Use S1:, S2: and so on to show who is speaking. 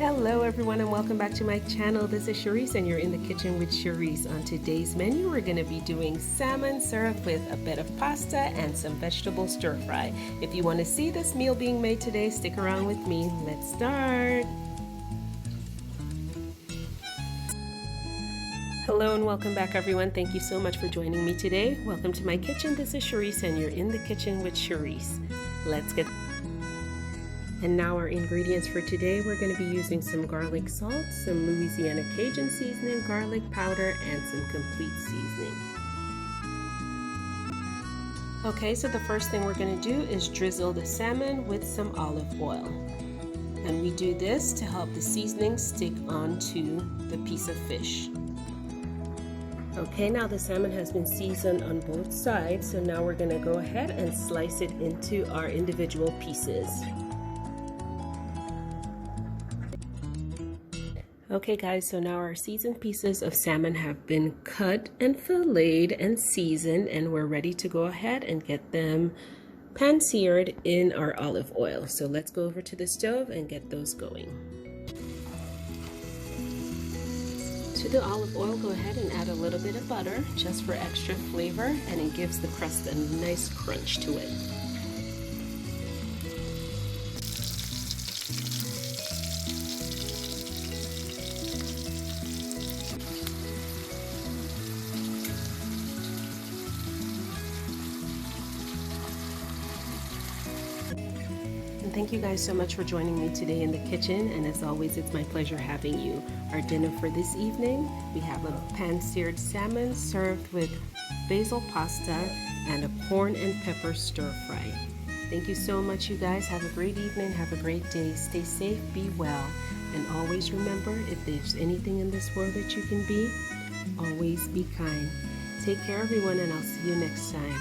S1: Hello everyone and welcome back to my channel. This is Cherise and you're in the kitchen with Cherise. On today's menu we're going to be doing salmon served with a bit of pasta and some vegetable stir fry. If you want to see this meal being made today, stick around with me. Let's start. Hello and welcome back everyone. Thank you so much for joining me today. Welcome to my kitchen. This is Cherise and you're in the kitchen with Cherise. Let's get And now our ingredients for today, we're going to be using some garlic salt, some Louisiana Cajun seasoning, garlic powder, and some complete seasoning. Okay, so the first thing we're going to do is drizzle the salmon with some olive oil. And we do this to help the seasoning stick onto the piece of fish. Okay, now the salmon has been seasoned on both sides, so now we're going to go ahead and slice it into our individual pieces. Okay guys, so now our seasoned pieces of salmon have been cut and filleted and seasoned, and we're ready to go ahead and get them pan-seared in our olive oil. So let's go over to the stove and get those going. To the olive oil, go ahead and add a little bit of butter just for extra flavor, and it gives the crust a nice crunch to it. And thank you guys so much for joining me today in the kitchen, and as always it's my pleasure having you. Our dinner for this evening, we have a pan-seared salmon served with basil pasta and a corn and pepper stir fry. Thank you so much you guys. Have a great evening, have a great day, stay safe, be well, and always remember, if there's anything in this world that you can be, always be kind. Take care everyone, and I'll see you next time.